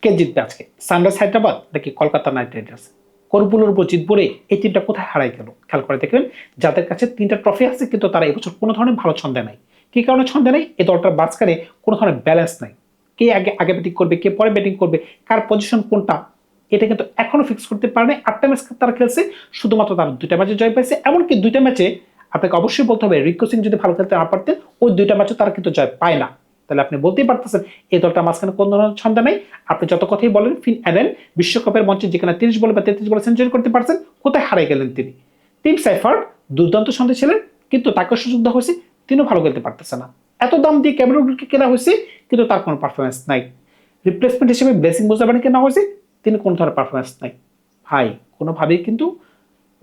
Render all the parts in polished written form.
কে জিতবে আজকে, সানরাইজ হায়দ্রাবাদ নাকি কলকাতা নাইট রাইডার্স? করবুলের উপর জিতবো রে, এই টিমটা কোথায় হারাই গেল? খেয়াল করে দেখবেন, যাদের কাছে 3টা ট্রফি আছে কিন্তু তারা এবছর কোনো ধরনের ভালো ছন্দে নাই। কি কারণে ছন্দে নাই? এই দলটার মাঝখানে কোনো ধরনের ব্যালেন্স নাই। কে আগে আগে ব্যাটিং করবে, কে পরে ব্যাটিং করবে, কার পজিশন কোনটা, এটা কিন্তু এখনো ফিক্স করতে পারে নাই। 8টা ম্যাচ তারা খেলছে, শুধুমাত্র তারা 2টা ম্যাচে জয় পাইছে। এমনকি 2টা ম্যাচে আপনাকে অবশ্যই বলতে হবে, রিঙ্কু সিং যদি ভালো খেলতে না পারতেন, ওই 2টা ম্যাচে তারা কিন্তু জয় পায় না। তাহলে আপনি বলতেই পারতেছেন এই দলটা মাঝখানে কোন ধরনের ছন্দ নেই। আপনি যত কথাই বলেন, ফিন অ্যালেন বিশ্বকাপের মঞ্চে যেখানে 30 বলে বা 33 বলে সেঞ্চুরি করতে পারছেন, কোথায় হারিয়ে গেলেন তিনি? টিম সাইফার্ড দুর্দান্ত ছন্দে ছিলেন, কিন্তু তাকে সুযোগ দেওয়া হয়েছে, তিনিও ভালো খেলতে পারতেছে না। এত দাম দিয়ে ক্যামেরন গ্রিনকে কেনা হয়েছে, কিন্তু তার কোনো পারফরমেন্স নাই। রিপ্লেসমেন্ট হিসেবে ব্লেসিং মুজাবানিকে কেনা হয়েছে, তিনি কোনো ধরনের পারফরমেন্স নাই। ভাই, কোনোভাবেই কিন্তু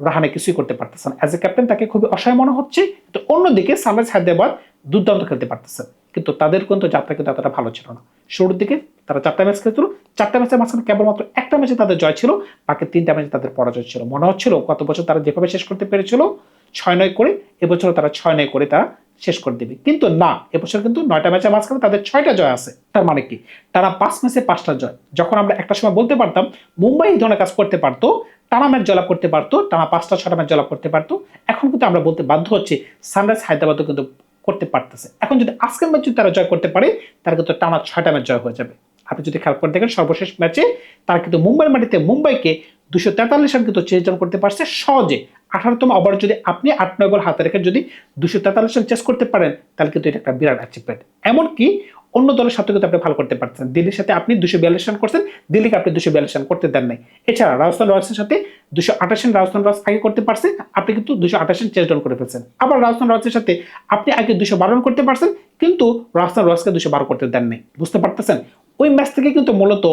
রাহানে কিছুই করতে পারতেছে না। অ্যাজ এ ক্যাপ্টেন তাকে খুবই অসহায় মনে হচ্ছে। তো অন্যদিকে সানরাইজ হায়দ্রাবাদ দুর্দান্ত খেলতে পারতেছে, কিন্তু তাদের কিন্তু যাত্রা কিন্তু এতটা ভালো ছিল না। শুরুর দিকে তারা 4টা ম্যাচ খেলছিল, 4টা ম্যাচের মাঝখানে কেবলমাত্র একটা ম্যাচে তাদের জয় ছিল, বাকি 3টা ম্যাচে তাদের পরাজয় ছিল। মনে হচ্ছিল গত বছর তারা যেভাবে শেষ করতে পেরেছিল 6-9 করে, এবছর তারা 6-9 করে তারা শেষ করে দেবে। কিন্তু না, এবছর কিন্তু 9টা ম্যাচের মাঝখানে তাদের 6টা জয় আছে। তার মানে কি, তারা 5 ম্যাচে 5টা জয়। যখন আমরা একটা সময় বলতে পারতাম মুম্বাই এই ধরনের কাজ করতে পারতো, টানা ম্যাচ জয়লাভ করতে পারতো, টানা 5টা 6টা ম্যাচ জয়লাভ করতে পারতো, এখন কিন্তু আমরা বলতে বাধ্য হচ্ছি সানরাইজ হায়দ্রাবাদও কিন্তু করতে পারতেছে। এখন যদি আজকের ম্যাচ যদি তারা জয় করতে পারে, তারা কিন্তু টানা 6টা ম্যাচ জয় হয়ে যাবে। আপনি যদি খেয়াল করে দেখেন, সর্বশেষ ম্যাচে তারা কিন্তু মুম্বাইয়ের মাটিতে মুম্বাইকে 243 রান কিন্তু চেস ডাউন করতে পারছে সহজে। 18তম ওভার যদি আপনি 8-9 বল হাতে রেখে যদি 243 রান চেস করতে পারেন, তাহলে কিন্তু এটা একটা বিরাট অ্যাচিভমেন্ট। এমনকি অন্য দলের সাথে কিন্তু আপনি ভালো করতে পারছেন। দিল্লির সাথে আপনি 242 রান করছেন, দিল্লিকে আপনি 242 রান করতে দেন নাই। এছাড়া রাজস্থান রয়্যালসের সাথে 228 রান রাজস্থান রয়্যালস আগে করতে পারছে, আপনি কিন্তু 228 রান চেস ডাউন করে ফেলছেন। আবার রাজস্থান রয়্যালসের সাথে আপনি আগে 212 রান করতে পারছেন, কিন্তু রাজস্থান রয়্যালসকে 212 করতে দেন নাই। বুঝতে পারতেছেন? ওই ম্যাচ থেকে কিন্তু মূলত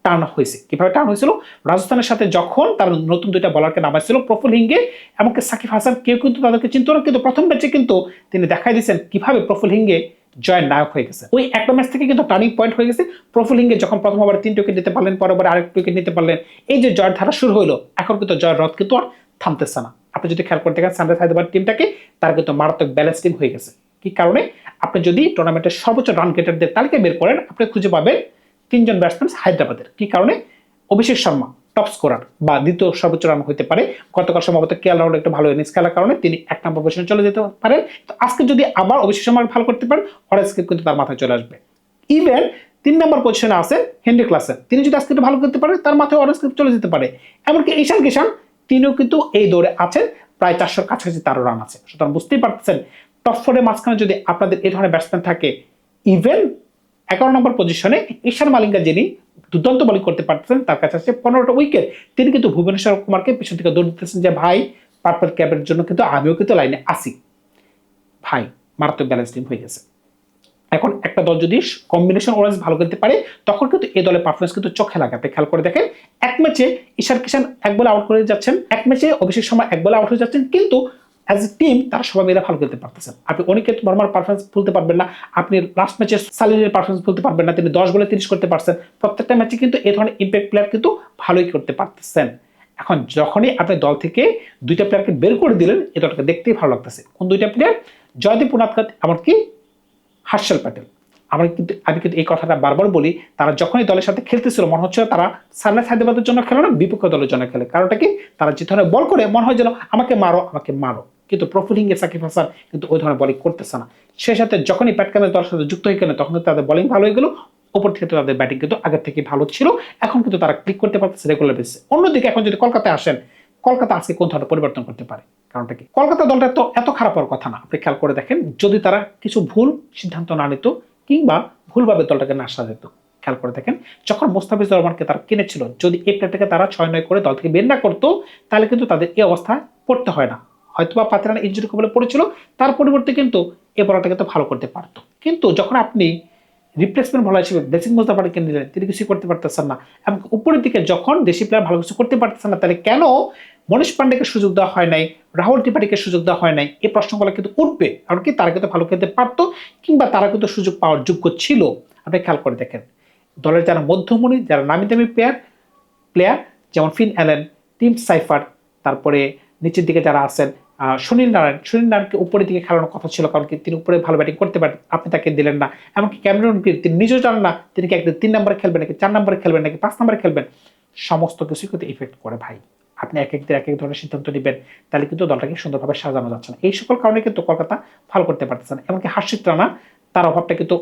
টার্ন হয়েছে। কিভাবে টার্ন হয়েছিল? রাজস্থানের সাথে যখন তার নতুন 2টা বলারকে নামাইছিল, প্রফুল হিঙ্গে এমনকি সাকিব হাসান, কেউ কিন্তু তাদেরকে চিনত না, কিন্তু প্রথম ম্যাচে কিন্তু তিনি দেখাই দিয়েছেন কিভাবে প্রফুল হিঙ্গে জয়ের নায়ক হয়ে গেছে। ওই একটা ম্যাচ থেকে কিন্তু টার্নিং পয়েন্ট হয়ে গেছে। প্রফুল হিঙ্গে যখন প্রথম ওভারে 3 উইকেট নিতে পারলেন, পরে আরেক উইকেট নিতে পারলেন, এই যে জয়ের ধারা শুরু হলো, এখন কিন্তু জয়ের রথ কিন্তু আর থামতেছে না। আপনি যদি খেয়াল করতে গেছেন সানরাইজ হায়দ্রাবাদ টিমটাকে, তার কিন্তু মারাত্মক ব্যালেন্স টিম হয়ে গেছে। কি কারণে? আপনি যদি টুর্নামেন্টের সর্বোচ্চ রান গেটারদের তালিকা বের করেন, আপনি খুঁজে পাবেন 3জন ব্যাটসম্যান হায়দ্রাবাদের। কি কারণে? অভিষেক শর্মা টপ স্কোরার বা দ্বিতীয় সর্বোচ্চ রান হতে পারে। গতকাল সম্ভবত কেএল রাহুল একটা ভালো ইনিংস খেলার কারণে তিনি 1 নম্বর পজিশনে চলে যেতে পারেন। তো আজকে যদি আবার অভিষেক শর্মা ভালো করতে পারেন, অরেঞ্জ ক্যাপ কিন্তু তার মাথায় চলে আসবে। ইভেন 3 নম্বর পজিশনে আছেন হেনরি ক্লাসেন, তিনি যদি আজকে ভালো করতে পারেন, তার মাথায় অরেঞ্জ ক্যাপ চলে যেতে পারে। এমনকি ঈশান কিষান, তিনিও কিন্তু এই দৌড়ে আছেন, প্রায় 400-র কাছাকাছি তারও রান আছে। সুতরাং বুঝতেই পারতেছেন, টপ 4-এর মাঝখানে যদি আপনাদের এই ধরনের ব্যাটসম্যান থাকে, ইভেন 11 নম্বর পজিশনে ঈশান মালিঙ্গা, যিনি দুর্দান্ত বোলিং করতে পারতেছেন, তার কাছে আছে 15টা উইকেট, তিনি কিন্তু ভুবনেশ্বর কুমারকে পিছন থেকে দৌড় দিতেছেন যে ভাই, পার্পল ক্যাপের জন্য কিন্তু আমিও কিন্তু লাইনে আসি। ভাই, মারাত্মক ব্যালেন্স টিম হয়ে গেছে। এখন একটা দল যদি কম্বিনেশন ওরাস ভালো খেলতে পারে, তখন কিন্তু এই দলের পারফরমেন্স কিন্তু চোখে লাগে। আপনি খেয়াল করে দেখেন, এক ম্যাচে ঈশান কিষান 1 বলে আউট করে যাচ্ছেন, এক ম্যাচে অভিষেক শর্মা 1 বলে আউট হয়ে যাচ্ছেন, কিন্তু অ্যাজ এ টিম তারা সবাই মিলে ভালো খেলতে পারতেছেন। আপনি অনেকের বর্মার পারফরমেন্স ভুলতে পারবেন না, আপনি লাস্ট ম্যাচে সালিনের পারফরমেন্স ভুলতে পারবেন না, তিনি 10 বলে 30 করতে পারছেন। প্রত্যেকটা ম্যাচে কিন্তু এই ধরনের ইম্প্যাক্ট প্লেয়ার কিন্তু ভালোই করতে পারতেছেন। এখন যখনই আপনি দল থেকে 2টা প্লেয়ারকে বের করে দিলেন, এই দলটাকে দেখতেই ভালো লাগতেছে। কোন 2টা প্লেয়ার? জয়দীপ উনাদকাত, এমনকি হার্ষল প্যাটেল। আমি কিন্তু এই কথাটা বারবার বলি, তারা যখনই দলের সাথে খেলতেছিল, মনে হচ্ছে তারা সানরাইজ হায়দ্রাবাদের জন্য খেলে না, বিপক্ষ দলের জন্য খেলে। কারণটা কি? তারা যে ধরনের বল করে, মনে হয় যেন আমাকে মারো আমাকে মারো। কিন্তু প্রফুল হিঙ্গে, সাকিব হাসান কিন্তু ওই ধরনের বলিং করতেছে না। সেই সাথে যখনই প্যাট কামিন্স দলের সাথে যুক্ত হয়ে গেলেন, তখন তাদের বলিং ভালো হয়ে গেল, ওপর থেকে তাদের ব্যাটিং কিন্তু আগের থেকে ভালো ছিল। এখন কিন্তু তারা ক্লিক করতে পারতেছে রেগুলার বেসিসে। অন্যদিকে এখন যদি কলকাতায় আসেন, কলকাতা আজকে কোন ধরনের পরিবর্তন করতে পারে? কারণটা কি? কলকাতা দলটা তো এত খারাপ হওয়ার কথা না। আপনি খেয়াল করে দেখেন, যদি তারা কিছু ভুল সিদ্ধান্ত না নিত, কিংবা ভুলভাবে দলটাকে না সাজাতো। খেয়াল করে দেখেন, যখন মোস্তাফিজুর রহমানকে তারা কিনেছিল, যদি এই প্লেয়ারটাকে তারা 6-9 করে দল থেকে বের না করতো, তাহলে কিন্তু তাদের এই অবস্থায় পড়তে হয় না। হয়তোবা পাতিরানা ইনজুরি কবলে পড়েছিল, তার পরিবর্তে কিন্তু এই বলটাকে তো ভালো করতে পারতো। কিন্তু যখন আপনি রিপ্লেসমেন্ট বলা হিসেবে ব্লেসিং মুস্তাফাকে নিলেন, তিনি কিছু করতে পারতেছেন না। এবং উপরের দিকে যখন দেশি প্লেয়ার ভালো কিছু করতে পারতেছেন না, তাহলে কেন মনীষ পান্ডেকে সুযোগ দেওয়া হয় নাই, রাহুল ত্রিপাঠীকে সুযোগ দেওয়া হয় নাই? এই প্রশ্নগুলো কিন্তু উঠবে। কারণ কি, তারা কিন্তু ভালো খেলতে পারতো, কিংবা তারা কিন্তু সুযোগ পাওয়ার যোগ্য ছিল। আপনি খেয়াল করে দেখেন, দলের যারা মধ্যমণি, যারা নামি দামি প্লেয়ার, যেমন ফিন অ্যালেন, টিম সাইফার, তারপরে নিচের দিকে যারা আছেন সুনীল নারায়ণকে উপরের দিকে খেলানোর কথা ছিল, কারণ কি তিনি উপরে ভালো ব্যাটিং করতে পারেন, আপনি তাকে দিলেন না। এমনকি ক্যামেরন গ্রিন তিনি নিজেও জানেন না তিনি কি একদিন 3 নম্বরে খেলবেন নাকি 4 নম্বরে খেলবেন নাকি 5 নম্বরে খেলবেন। সমস্ত কিছুই কিন্তু ইফেক্ট করে ভাই। আপনি এক এক দিন এক এক ধরনের সিদ্ধান্ত নেবেন, তাহলে কিন্তু দলটাকে সুন্দরভাবে সাজানো যাচ্ছে না। এই সকল কারণে কিন্তু কলকাতা ভালো করতে পারতেছে না। এমনকি হার্ষিত রানা, তার অভাবটা কিন্তু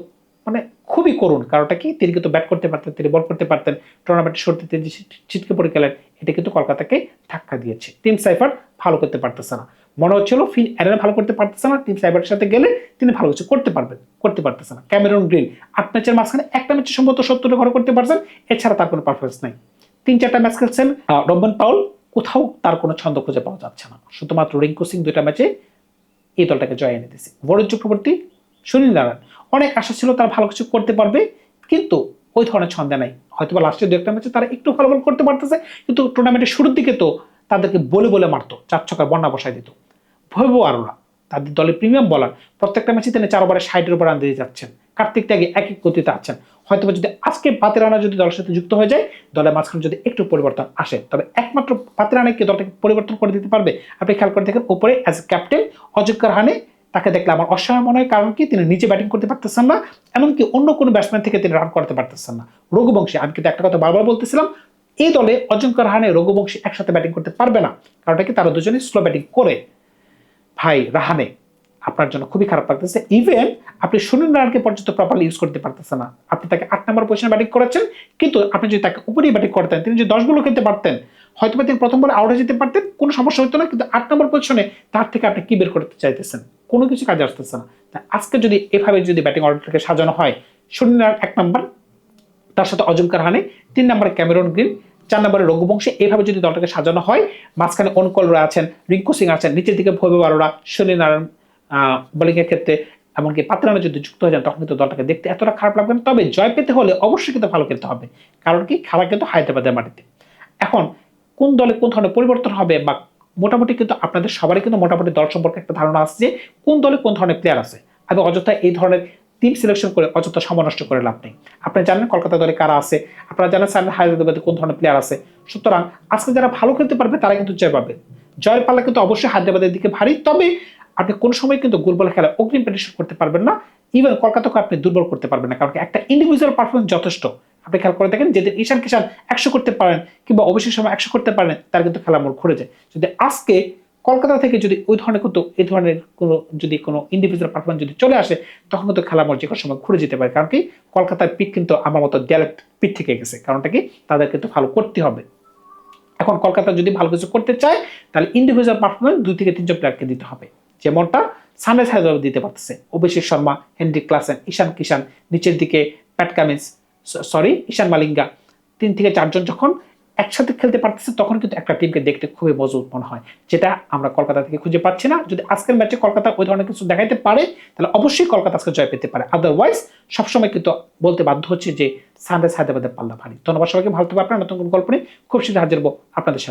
মানে খুবই করুণ। কারণটা কি, তিনি কিন্তু ব্যাট করতে পারতেন, তিনি বল করতে পারতেন, টুর্নামেন্টের শুরুতে তিনি ছিটকে পড়ে গেলেন, এটা কিন্তু কলকাতাকে ধাক্কা দিয়েছে। টিম সাইফার ভালো করতে পারতেছে না, মনে হচ্ছিল ফিন অ্যারেনা ভালো করতে পারতেছে না, টিম সাইফারের সাথে গেলে তিনি ভালো কিছু করতে পারবেন, করতে পারতেছে না। ক্যামেরন গ্রিন 8 ম্যাচের মাঝখানে একটা ম্যাচে সম্ভবত 70 ঘর করতে পারছেন, এছাড়া তার কোনো পারফরমেন্স নাই। 3-4টা ম্যাচ খেলছেন, রবমান পাউল, কোথাও তার কোনো ছন্দ খুঁজে পাওয়া যাচ্ছে না। শুধুমাত্র রিঙ্কু সিং 2টা ম্যাচে এই দলটাকে জয় এনে দিয়েছে। বরুণ চক্রবর্তী, সুনীল নারায়ণ, অনেক আশা ছিল তারা ভালো কিছু করতে পারবে, কিন্তু ওই ধরনের ছন্দে নাই। হয়তো বা লাস্টের 2-একটা ম্যাচে তারা একটু ভালো ভালো করতে পারতেছে, কিন্তু টুর্নামেন্টের শুরুর দিকে তো তাদেরকে বলে বলে মারতো, 4 ছক্কার বন্যা বসায় দিত। ভৈভব আরোরা, তাদের দলের প্রিমিয়াম বলার, প্রত্যেকটা ম্যাচে তিনি 4 ওভারে 60-এর উপর রান দিয়ে যাচ্ছেন। কার্তিক ত্যাগী একই গতিতে আছেন। হয়তো যদি আজকে পাতিরানা যদি দলের সাথে যুক্ত হয়ে যায়, দলের মাঝখানে যদি একটু পরিবর্তন আসে, তবে একমাত্র পাতিরানাকে দলটাকে পরিবর্তন করে দিতে পারবে। আপনি খেয়াল করে দেখেন উপরে অ্যাজ ক্যাপ্টেন অজিঙ্ক্য রাহানে, তাকে দেখলে আমার অসহায় মনে হয়। কারণ কি, তিনি নিজে ব্যাটিং করতে পারতেছেন না, এমনকি অন্য কোনো ব্যাটসম্যান থেকে তিনি রান করতে পারতেছেন না। রঘুবংশী, আমি কিন্তু একটা কথা বারবার বলতেছিলাম, এই দলে অজিঙ্ক্য রাহানে রঘুবংশী একসাথে ব্যাটিং করতে পারবে না। কারণটা কি, তারা দুজনেই স্লো ব্যাটিং করে। ভাই রাহানে, আপনার জন্য খুবই খারাপ লাগতেছে। ইভেন আপনি সুনীল নারায়ণকে পর্যন্ত প্রপারলি ইউজ করতে পারতেছেন না। আপনি তাকে 8 নম্বর পজিশনে ব্যাটিং করেছেন, কিন্তু আপনি যদি তাকে উপরেই ব্যাটিং করতেন, তিনি যদি 10 বলও খেলতে পারতেন, হয়তো তিনি প্রথম বলে আউট হয়ে যেতে পারতেন, কোনো সমস্যা হতো না। কিন্তু 8 নম্বর পজিশনে তার থেকে আপনি কি বের করতে চাইতেছেন? কোনো কিছু কাজে আসতেছে না। আজকে যদি এভাবে যদি ব্যাটিং অর্ডারটাকে সাজানো হয়, সুনীল নারায়ণ 1 নম্বর, তার সাথে অজিঙ্ক্য রাহানে 3 নম্বরে ক্যামেরন গ্রিন, 4 নম্বরে রঘুবংশী, এইভাবে যদি দলটাকে সাজানো হয়, মাঝখানে অনকল রায় আছেন, রিঙ্কু সিং আছেন, নিচের দিকে ভৈভব আরোরা, সুনীল নারায়ণ বোলিং এর ক্ষেত্রে, এমনকি পাতিরানা যদি যুক্ত হয়ে যান, তখন কিন্তু দলটাকে দেখতে এতটা খারাপ লাগবে না। তবে জয় পেতে হলে অবশ্যই কিন্তু ভালো খেলতে হবে, কারণ কি, খেলা কিন্তু হায়দ্রাবাদের মাটিতে। এখন কোন দলে কোন ধরনের পরিবর্তন হবে, বা মোটামুটি কিন্তু আপনাদের সবারই কিন্তু মোটামুটি দল সম্পর্কে একটা ধারণা আছে যে কোন দলে কোন ধরনের প্লেয়ার আছে। আমি অযথা এই ধরনের টিম সিলেকশন করে অযথা সময় নষ্ট করে লাভ নেই। আপনি জানেন কলকাতা দলে কারা আছে, আপনারা জানেন হায়দ্রাবাদে কোন ধরনের প্লেয়ার আছে। সুতরাং আজকে যারা ভালো খেলতে পারবে তারা কিন্তু জয় পাবে। জয়ের পাল্লা কিন্তু অবশ্যই হায়দ্রাবাদের দিকে ভারী। তবে আপনি কোন সময় কিন্তু দুর্বল খেলা অগ্রিম প্রেডিকশন করতে পারবেন না। ইভেন কলকাতাকে আপনি দুর্বল করতে পারবেন না, কারণ একটা ইন্ডিভিজুয়াল পারফরমেন্স যথেষ্ট। আপনি খেয়াল করে দেখেন, যেদিন ঈশান কিষান 100 করতে পারেন, কিংবা অভিষেক শর্মা 100 করতে পারেন, তার কিন্তু খেলা মোড় ঘুরে যায়। যদি আজকে কলকাতা থেকে যদি ওই ধরনের কিন্তু এই ধরনের কোনো ইন্ডিভিজুয়াল পারফরমেন্স যদি চলে আসে, তখন কিন্তু খেলা মোড় যে কোনো সময় ঘুরে যেতে পারে। কারণ কি, কলকাতার পিচ কিন্তু আমার মতো ডাইরেক্ট পিচ থেকে গেছে। কারণটা কি, তাদের কিন্তু ভালো করতে হবে। এখন কলকাতা যদি ভালো কিছু করতে চায়, তাহলে ইন্ডিভিজুয়াল পারফরমেন্স 2 থেকে 3 জন প্লেয়ারকে দিতে হবে, যেমনটা সানরাইজ হায়দ্রাবাদ দিতে পারতেছে। অভিষেক শর্মা, হেনরি ক্লাসেন, ঈশান কিষান, নিচের দিকে প্যাট কামিন্স, ঈশান মালিঙ্গা, 3 থেকে 4 জন যখন একসাথে খেলতে পারতেছে, তখন কিন্তু একটা টিমকে দেখতে খুবই মজবুত মনে হয়, যেটা আমরা কলকাতা থেকে খুঁজে পাচ্ছি না। যদি আজকের ম্যাচে কলকাতা ওই ধরনের কিছু দেখাইতে পারে, তাহলে অবশ্যই কলকাতা আজকে জয় পেতে পারে। আদারওয়াইজ সবসময় কিন্তু বলতে বাধ্য হচ্ছে যে সানরাইজ হায়দ্রাবাদের পাল্লা ভারী। ধন্যবাদ সবাইকে, ভালো থাকবে। আপনার নতুন কোন গল্প নিয়ে খুব শীঘ্র হাজির হবো আপনাদের সাথে।